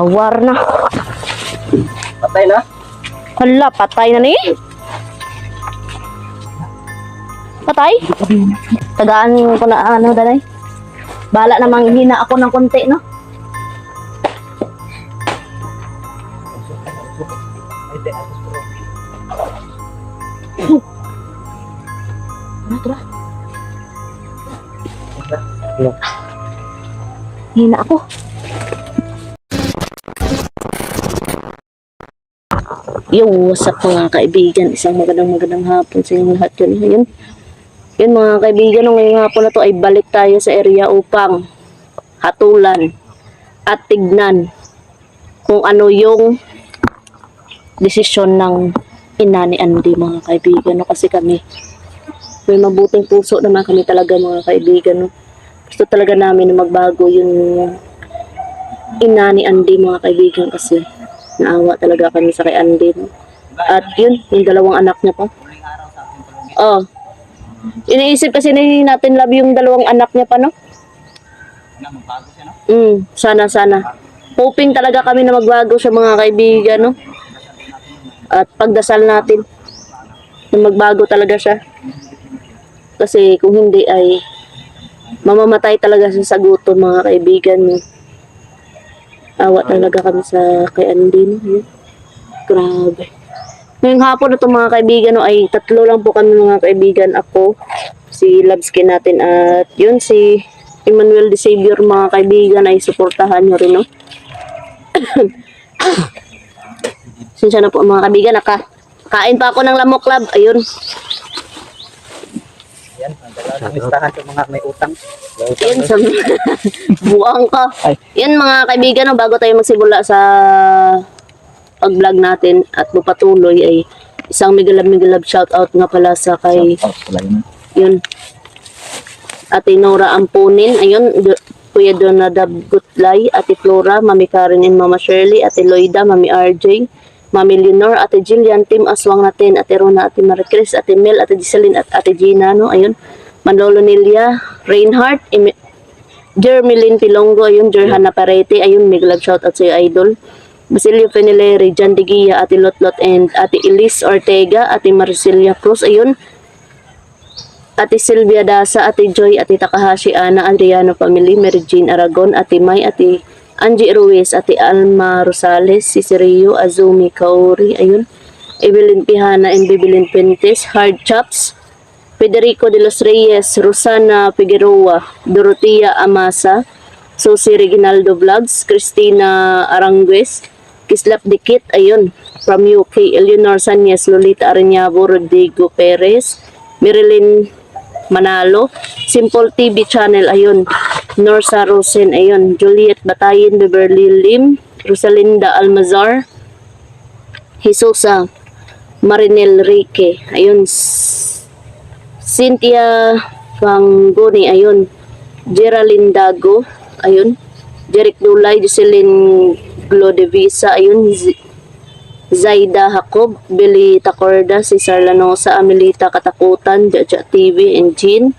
War na. Patay na? Hala, patay na ni. Patay? Tagaan ko na ano, danay. Bala namang hina ako ng konti, no? Tara. Hina ako. Yo, what's up mga kaibigan? Isang magandang hapon sa inyong lahat yun. Yun mga kaibigan, ngayong hapon na to ay balik tayo sa area upang hatulan at tignan kung ano yung desisyon ng ina ni Andy mga kaibigan. No? Kasi kami, may mabuting puso naman kami talaga mga kaibigan. No? Gusto talaga namin na magbago yung ina ni Andy mga kaibigan kasi naawa talaga kami sa kay Andy. No? At yun, yung dalawang anak niya pa. Oh. Iniisip kasi natin love yung dalawang anak niya pa, no? Sana. Hoping talaga kami na magbago siya mga kaibigan, no? At pagdasal natin na magbago talaga siya. Kasi kung hindi ay mamamatay talaga siya sa gutom mga kaibigan, no? Awa talaga kami sa kay Andy, no? Grabe. Ngayong hapon na ito mga kaibigan, no, ay tatlo lang po kami mga kaibigan. Ako, si Labskin natin at yun si Emmanuel de Savior mga kaibigan ay suportahan nyo rin, no? Sinsya na po mga kaibigan, kain pa ako ng lamok lab. Ayun. Yan, ang listahan sa mga may utang. Yan, buwang ka. Yan mga kaibigan, no, bago tayo magsimula sa pag-vlog natin at pupatuloy ay isang migalab shout out nga pala sa kay yun Ate Nora Ampunin, ayun, Kuya Donadab Gutlay, Ate Flora, Mami Karen and Mama Shirley, Ate Loida, Mami RJ, Mami Leonor, Ate Jillian, Team Aswang natin, Ate Rona, Ate Maricris, Ate Mel, Ate Giseline at Ate Gina, no? Ayun, Manlolo Nelia, Reinhardt, Jermeline Pilongo, ayun, Jerhana Parete, ayun, migalab shout out sa iyo, idol. Basilio Fenileri, Jan Digia, Ate Lotlot and Ate Elise Ortega, Ate Marcelia Cruz, ayun. Ate Silvia Dasa, Ate Joy, Ate Takahashi, Ana, Adriano Family, Mary Jean Aragon, Ate May, Ate Angie Ruiz, Ate Alma Rosales, Cicerio, Azumi Kaori, ayun. Evelyn Pihana and Bibilin Pentes, Hard Chops, Federico de los Reyes, Rosana Figueroa, Dorotea Amasa, Susie Reginaldo Vlogs, Christina Arangues, Kislap Dikit, ayun, from UK, Eleanor Sanyes, Lolita Areñabo, Rodrigo Perez, Marilyn Manalo, Simple TV Channel, ayun, Norsa Rosen, ayun, Juliet Batayin, Beverly Lim, Rosalinda Almazar, Jesusa, Marinel Rique, ayun, Cynthia Fangoni, ayun, Geraldine Dago, ayun, Jeric Dulay, Jocelyn Glodevisa, ayun, Zaida Jacob, Billy Tacorda, Cesar Lanosa, Amelita Katakutan, Jaja TV, and Jean.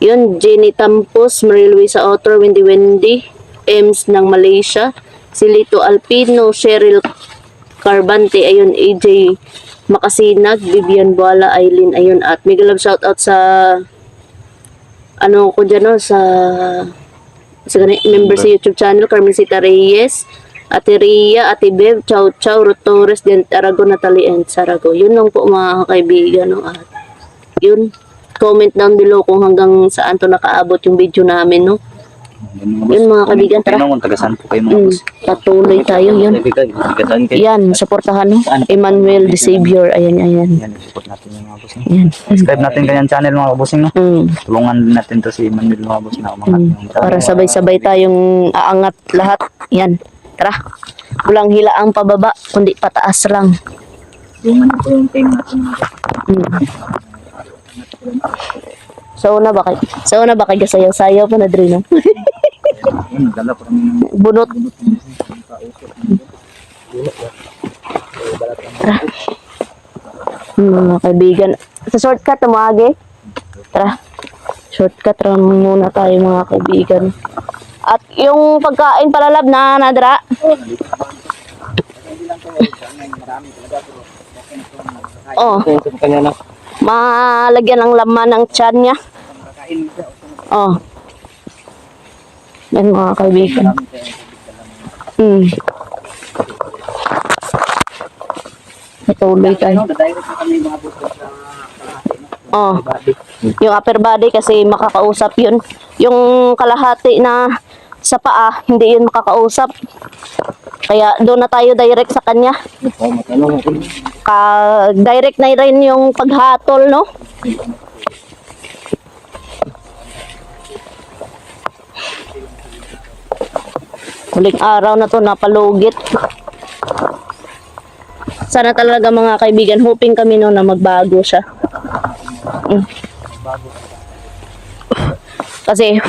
Yun, Jenny Tampos, Marie Luisa Otor, Wendy, Ems ng Malaysia, Silito Alpino, Cheryl Carbante, ayun, AJ Makasinag, Vivian Buala, Aileen, ayun, at migalab shout out sa ano ko dyan, no, sa member sa YouTube channel, Carmencita Reyes, Ate Ria, Ate Bev, Chow, Ruth Torres, Dent Aragon, Natalie, and Sarago. Yun lang po mga kaibigan. No? At yun, comment down below kung hanggang saan to nakaabot yung video namin. No? Yun mga kaibigan, tara. Patuloy tayo. Yun. Yan, supportahan. No? Emmanuel de Savior. Ayan. Yan, support natin yung mga boss. Subscribe natin kanyang channel mga bossing. No? Tulungan natin to si Emmanuel mga boss na umangat. Para sabay-sabay tayong aangat lahat. Yan. Tara, walang hilaang pababa, kundi pataas lang. Sa una ba kayo sayaw-sayaw pa na drin, no? Bunot. Tara. Mga kaibigan. Sa shortcut, tumagi. Tara. Shortcut lang muna tayo mga kaibigan. At yung pagkain pala lab na nadra. Oh, Kanya na. malagyan ng laman ng tiyan niya. Oh. Yan mga kaibigan. Ituloy tayo. Oh. Yung upper body kasi makakausap yun. Yung kalahati na sa paa, hindi yun makakausap. Kaya doon na tayo direct sa kanya. Direct na rin yung paghatol, no? Huling araw na to, napalugit. Sana talaga mga kaibigan, hoping kami no na magbago siya. Kasi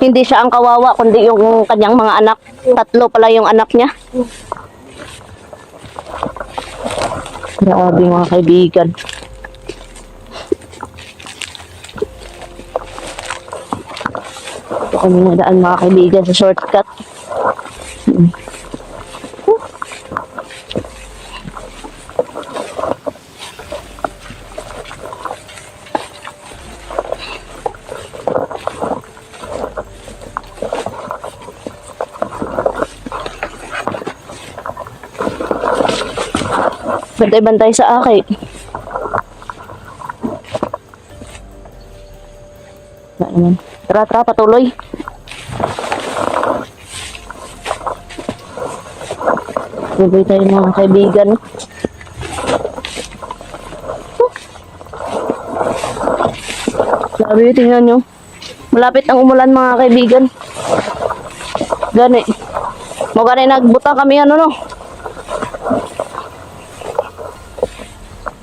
hindi siya ang kawawa, kundi yung kanyang mga anak. 3 pala yung anak niya. Grabe mga kaibigan. Ito kami nadaan mga kaibigan sa shortcut. Bantay-bantay sa akin. Tara, patuloy. Tuloy tayo mga kaibigan. Sabi, tingnan nyo. Malapit ang umulan mga kaibigan. Gani. Mo gani nagbutang kami ano no.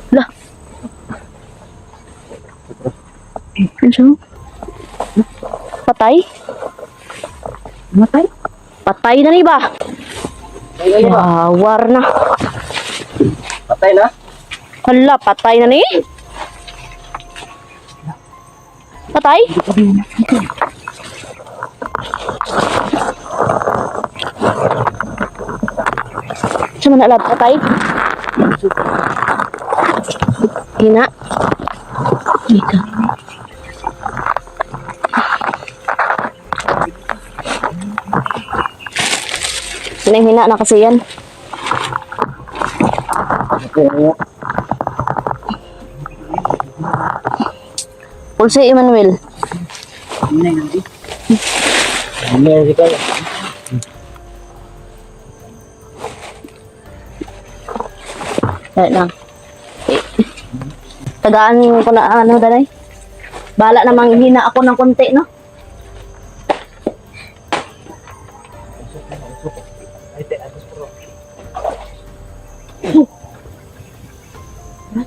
Lah. Ano? Patay? Matay? Patay na ni ba? War na. Patay na? Hala, patay na ni? Patay? Sama na lab, patay? Hina? Hina. Hina na kasi yan. Pulse Emmanuel. Kaya lang. Tagaan ko na ano danay. Bala namang hina ako ng konti, no?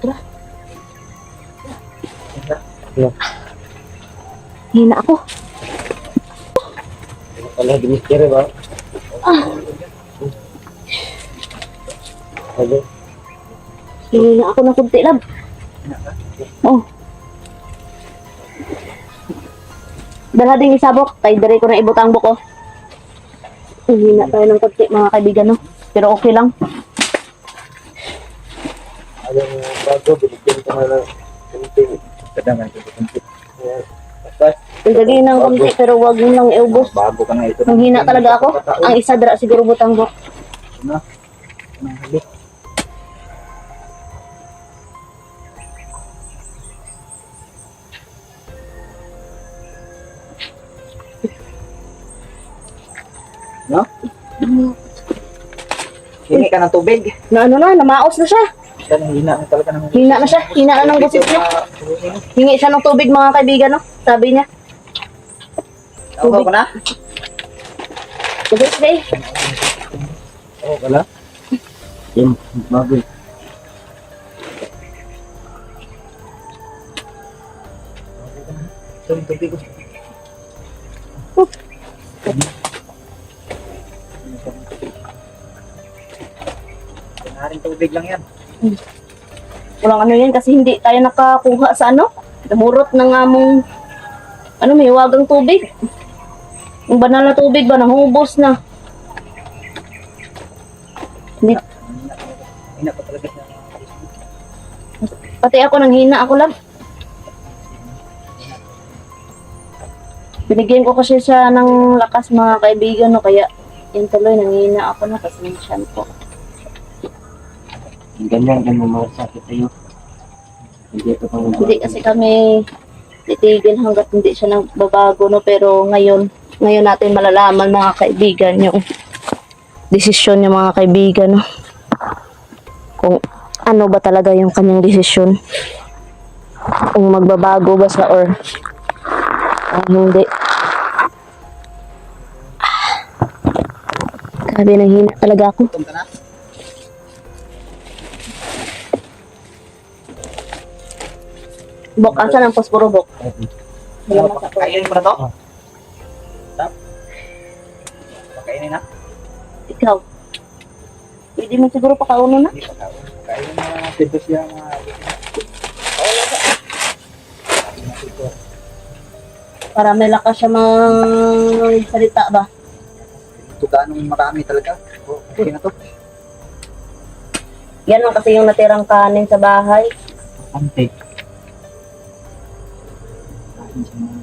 Tara. Hina ako. Wala dimistere ba? Hina ako ng kunti lang. Oh. Dala ding isabok. Tay dire ko na ibutang buko. Hina tayo ng kunti mga kaibigan, no? Pero okay lang. Ayaw mo bago, binigyan ko na lang. Kadangan ko. Basta, Lagay ng konti pero wag mo lang iubos. bago ka na ito. Ang hina talaga ako. Ang isa dira siguro butang buko. Na. Halik. No? Hingi ka ng tubig. Na ano na, namaos na siya. Hina na talaga ng Hina na siya. Hina na ng boses niya. Hingi siya ng tubig mga kaibigan, no? Sabi niya. Tubig ko na? Tubig, sige. Oo, wala. Yan, bago. Tubig ko. Naring tubig lang yan. Walang ano yan kasi hindi tayo nakakuha sa ano. Namurot ng among ano, may wagang tubig. Yung banal na tubig ba, nahubos na. Hindi, Hina pa talaga siya. pati ako nanghina ako lang. Binigyan ko kasi siya ng lakas mga kaibigan, no, kaya yun tuloy, nanghina ako na kasi ng shampoo. Ganyan mga sakit tayo. Hindi kasi kami titigil hanggat hindi siya nagbabago, no, pero ngayon natin malalaman mga kaibigan yung desisyon niya mga kaibigan, no, kung ano ba talaga yung kanyang desisyon, kung magbabago ba siya or hindi. Grabe, nanghina talaga ako. Bok, asan ang posporo, Bok? Salamat ako. Kainin mo na to? Tap? Pakainin na? Ikaw. Pwede mo siguro pakauno na? Hindi pa tao. Kainin mo na dito siya mga... Para may lakas siya salita ba? Ito ganong marami talaga. Okay na to. Yan lang kasi yung natirang kanin sa bahay. Ante.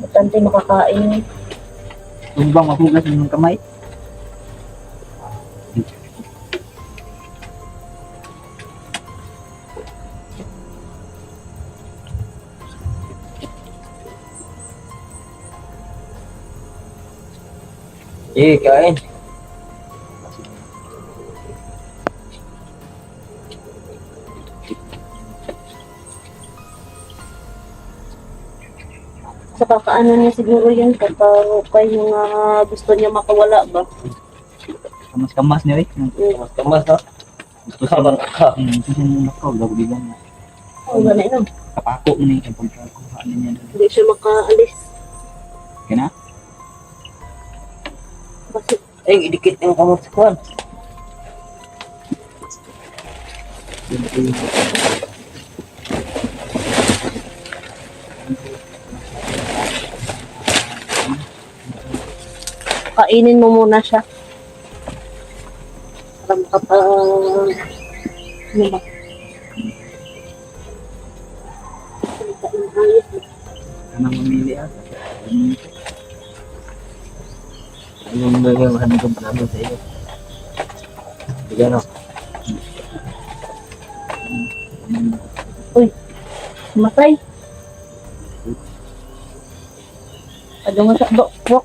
Bastante makakain. Kung bang mahugas ng kamay? Kain. Sa kakaano niya siguro yan kapag mga gusto niya makawala ba? Kamas-kamas niya rin. Kamas-kamas no? Gusto siya bangka. Gusto siya nakaw. Laguligan niya. Oo, gano'n no? Kapako mo na yung pagkakuhaan niya. Hindi siya makaalis. Kaya na? Kasi Ay, idikit yung kamot sa kuwan. kainin mo muna siya. Para makapa... Ano ba? Kanang mamili ata. Anong gagawin ko pa namin sa iyo? Bigyan o. Uy, matay. Ano mo sa bok?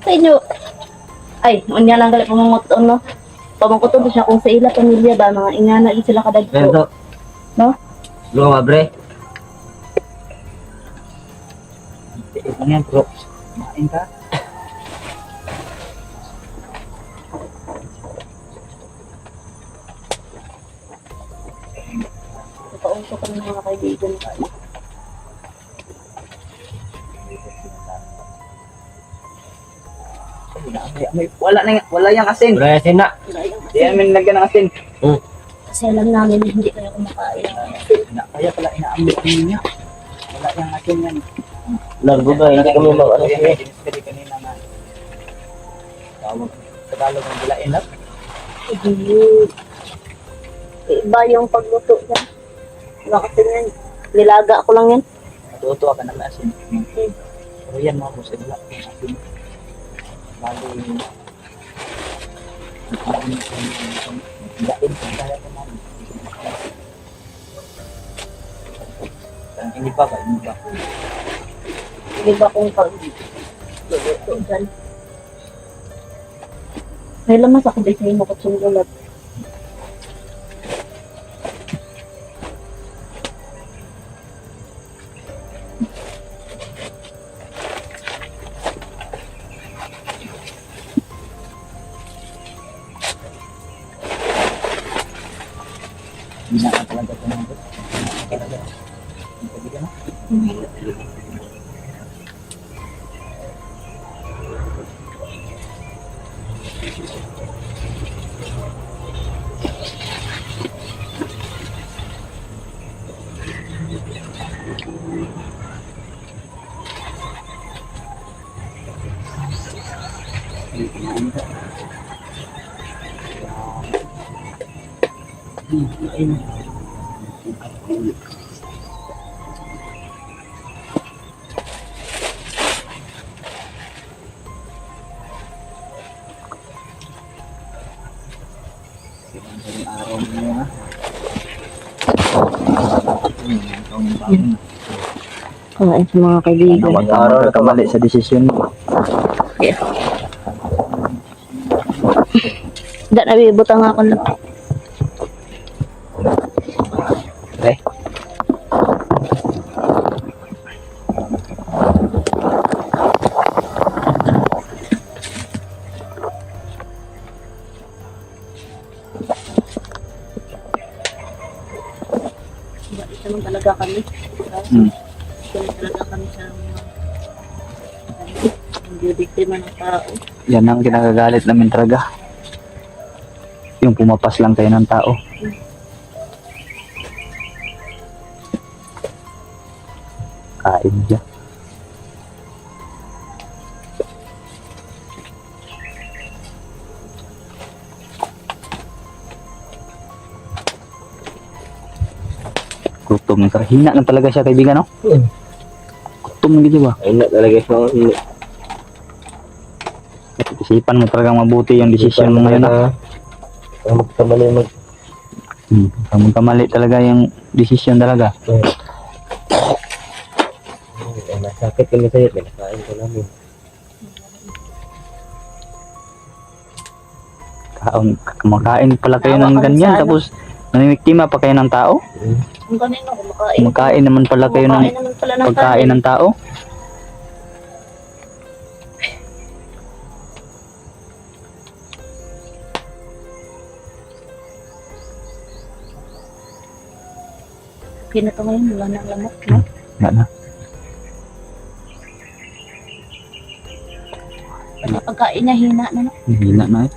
Sa inyo, ay, unya lang gali pamanguton, no? Pamanguton siya kung sa ila pamilya ba, mga ingana din sila kadagpo. Bento. No? Luwa mabre. Ito yan bro. Main ka. Papausok ko ng mga kaibigan ko. Wala yang asin. Wala asin na. Di namin lagyan ng asin. Kasi alam namin hindi kayo kumakain. Kaya pala inaambil niya. Wala yang asin yan. Largo ba? Hindi kami mag-ano Yan, siya. diniscard kanina na. Tawag sa Tagalog ng bilain lang. Iba yung pagluto niya. Iba kasi yan. Nilaga ko lang yan. Matuto ka ng asin. Pero yan mga boss, wala yung asin. Bali, bilain kung kaya ko namin. Hindi pa ba? Hindi pa. Iba kung pagluto dyan. May lamas ako din sa'yo mo katsunggulat. Hindi na talaga ito mga boss. Talaga. Ang pagigan na. Kain sa mga kaibigan. Huwag ka magkakamali sa desisyon mo. Yeah. Hindi na bibutang ako lang. Okay. Ito naman talaga kami. Hmm. Ito naman talaga kami sa mga hindi biktima ng tao. Yan ang kinagagalit namin talaga. Yung pumapas lang kayo ng tao. Kain siya. Gutom na. Hina na talaga siya, kaibigan, no? Gutom na gitu ba? Ay na talaga siya. Isipan mo talagang mabuti yung desisyon mo ngayon, ha? Magkamali mag... Kung kamali talaga yung desisyon talaga. Masakit kami sa'yo. Pinakain ko namin. Kumakain pala kayo ng ganyan, tapos nanimiktima pa kayo ng tao? Kung kanino kumakain. Kumakain naman pala kayo ng Kumakain naman pala ng pagkain ng tao? Kaya na ito ngayon, wala na lamok, no? Wala na. Pati pagkain niya, hina na, no? Hina na eh.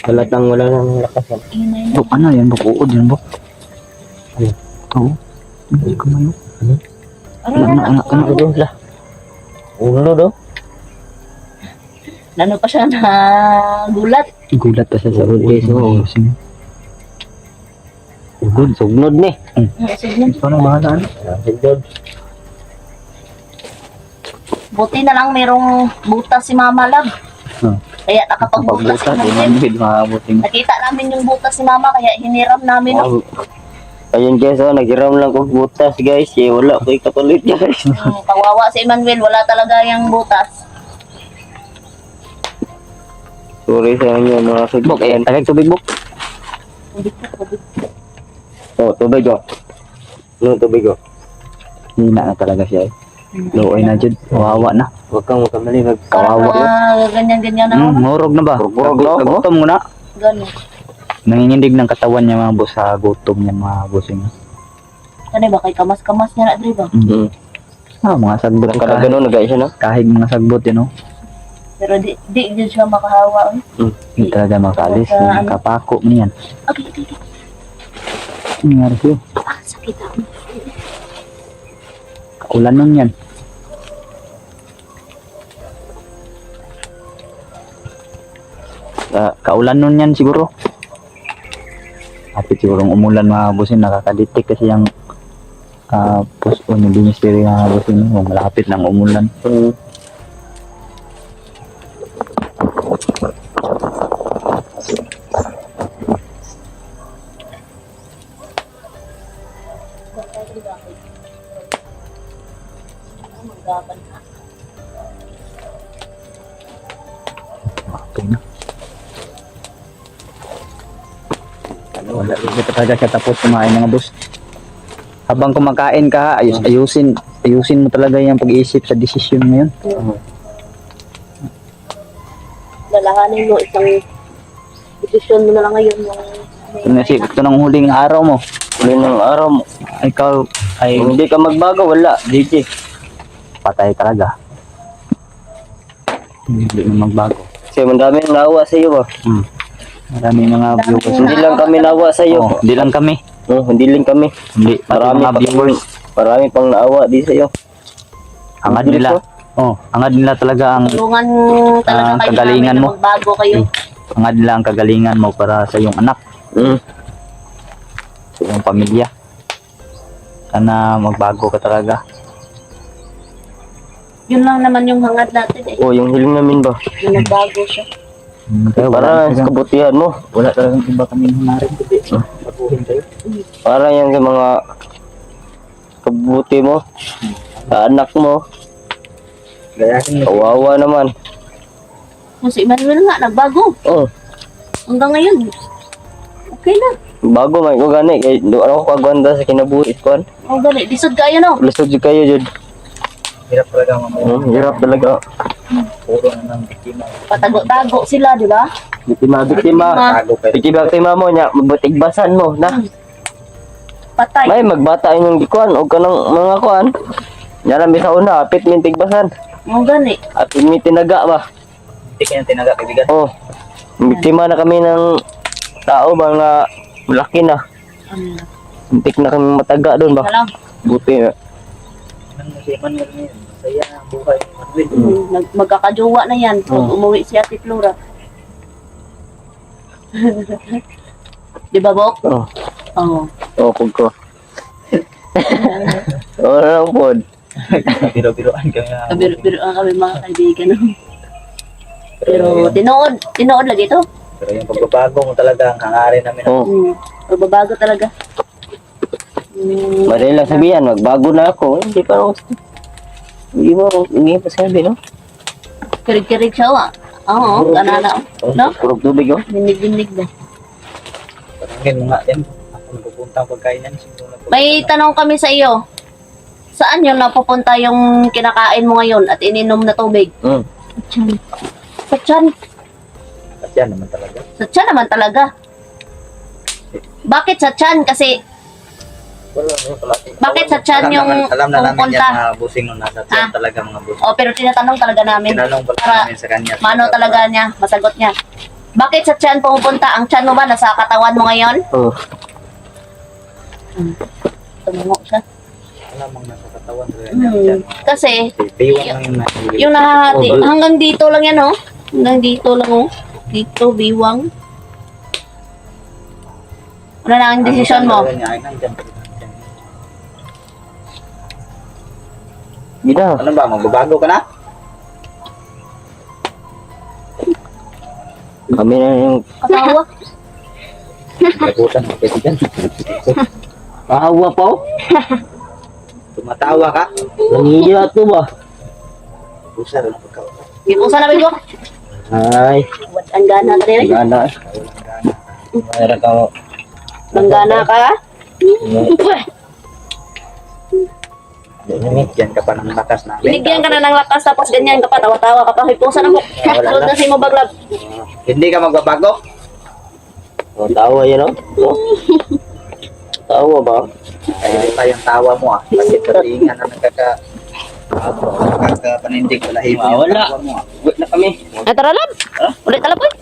Halatang wala nang lakas. Hina na. Bok, ano yan? Bok, uod yan, Bok. Ano? Ito. Hindi ko mayo. Ano Ano lah? Ulo do? Lalo pa siya na gulat. Gulat pa siya sa uod. Yes, oo. Ugod, sugnod ni. Sige, Ito na, bahala na. Sugnod. buti na lang merong butas si Mama Lab. Hmm. Kaya nakapagbutas Pagbutas, di namin. man bid, makabuting. Nakita namin yung butas ni Mama, kaya hiniram namin. No? Ayun guys, naghiram lang kong butas guys. Wala ko ikapalit guys. Kawawa si Emmanuel, wala talaga yung butas. Sorry sa inyo mga Bok, kaibigan. tagay tubig, Bok. Oh, tubig ko. Ano tubig ko? Hina na talaga siya eh. Luoy na dyan. Kawawa na. Huwag kang makamali. Kawawa. Ganyan-ganyan na. Murog na ba? Murog na, oh. Kagutom mo na. Ganun. Nangingindig ng katawan niya mga boss sa gutom niya mga bossing. Ano ba, kay kamas-kamas niya na, Dre ba? Mga sagbot. Kada ganun, nagaya siya na. Kahig mga sagbot yun, no? Pero di din siya makahawa. Hindi talaga makalis. Kapako mo yan. Okay. Ano nangyari sa'yo? Sakit ako. Kaulan nun yan. Kaulan nun yan siguro. Kapit siguro umulan mga bossing. Nakakaditik kasi yung post o yung ministry mga bossing. Malapit ng umulan. Okay na. Wala rin talaga siya tapos kumain mga boss. Habang kumakain ka, ayusin mo talaga yung pag-iisip sa desisyon mo yun. Lalahanin mo isang desisyon mo na lang ngayon yung Ito ng huling araw mo. Huli ng araw mo. Ikaw ay Kung hindi ka magbago, wala. DJ. patay talaga. Hindi na magbago. Kasi madami ang naawa sa iyo ba? Maraming mga viewers. Hindi lang kami naawa sa iyo. Oh, hindi lang kami. Hindi lang kami. Hindi, pati Marami mga viewers. Marami pang naawa di sa iyo. Hangad nila. Oh, hangad nila talaga ang Tulungan talaga kayo kagalingan namin na mo. magbago kayo. hangad nila ang kagalingan mo para sa iyong anak, sa iyong pamilya. Sana magbago ka talaga. Yun lang naman yung hangad natin eh. Yung hiling namin ba? Na nagbago siya. Kaya Para sa kabutihan mo. wala talagang iba kami hangarin kundi baguhin kayo. Para yan sa mga kabuti mo. Sa anak mo. Gayahin mo. Kawawa naman. Kung si Emmanuel nga, nagbago. Hanggang ngayon. Okay na. Bago man ko gani. Kaya doon ako kagwanda sa kinabuhi ko. Oh, gali. Disod kayo no. Lusod yun kayo Jud. Hirap talaga mga Hirap talaga. puro na ng biktima. Patago-tago sila, di ba? Biktima. Tago kayo. Biktima mo niya. Mabutigbasan mo na. Patay. May magbata yung gikuan. O ka ng mga kuan. Yan ang bisa una. Apit min tigbasan. Oh, gani. Apit min tinaga ba. Hindi kayo tinaga kaibigan. Biktima na kami ng tao ba nga malaki na. Hintik na kami mataga doon ba. Alam. Buti na. Nang musiman mo rin yun. Masaya ang buhay. Magkakajowa na yan. Pag umuwi si Ate Flora. Di ba, Bok? Oo. Pagko. Wala lang po. Biro-biroan kami. Kabiro-biroan kami mga kaibigan. Pero tinood lagi ito. Pero yung pagbabago mo talaga ang hangarin namin. Magbabago talaga. Madali lang sabihan, magbago na ako. Hindi pa ako. Hindi pa sabi, no? Kirig-kirig siya, wa. Oo, kanana. No? Purog tubig, oh. Dinig-dinig na. Tanungin mo nga yan. Ako napupunta ang pagkain yan. May tanong kami sa iyo. Saan yun napupunta yung kinakain mo ngayon at ininom na tubig? Sa tiyan. At yan naman talaga. Sa tiyan naman talaga. Bakit sa tiyan? Kasi bakit sa tiyan yung alam na namin pupunta? yan mga busing nung nasa tiyan talaga mga busing. O, pero tinatanong talaga namin. Tinanong pala Para namin sa kanya. Mano talaga niya, masagot niya. Bakit sa tiyan pumupunta? Ang tiyan mo ba nasa katawan mo ngayon? Tumungo siya. Alamang nasa katawan. Yan. Kasi, Biwang lang yung nahihili. yung nahahati, hanggang dito lang yan, oh. Hanggang dito lang, oh. Dito, biwang. Ano na ang desisyon mo? Gina. Ano ba? Magbabago ka na? Kami na yung Katawa. Kagutan. Kaibigan. kahawa pa, oh. Tumatawa ka? Nangiya to ba? Pusa rin ang pagkawa. Ipusa na ba Ay. What ang gana ka rin? Gana. Mayroon ka, oh. Manggana ka? Binigyan ka pa ng lakas namin. Binigyan ka na ng lakas tapos ganyan ka pa, tawa-tawa ka pa. Ipusa na mo. Sunod na si mo baglab. Hindi ka magbabago? Tawa yan, oh. Tawa ba? Ay, pa yung tawa mo ah. Kasi tatingan na nakakapanindig. Walahin mo yung Wala. tawa mo ah. Wait na kami. Ay, tara lab. Ulit talab eh.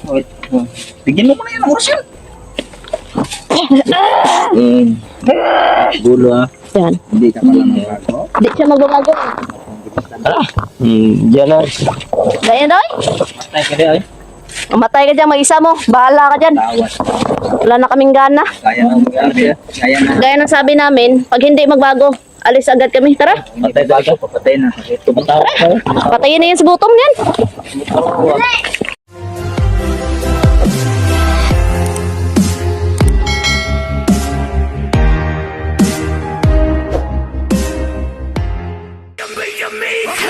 Wait. Bigyan mo muna yan ang orasyon. Gulo ah. Yan. Hindi ka pala magbago. Hindi siya magbabago. Diyan na. Ganyan daw eh. Ay, kaya ay. Mamatay ka dyan, mag-isa mo. Bahala ka dyan. Tawas. Wala na kaming gana. Kaya na magabi ah. Kaya na. Gaya ng sabi namin, pag hindi magbago, alis agad kami. Tara. Patay bago. Papatay na. Tumatawa ka. Patayin na yan sa gutom yan. Yummy, yummy.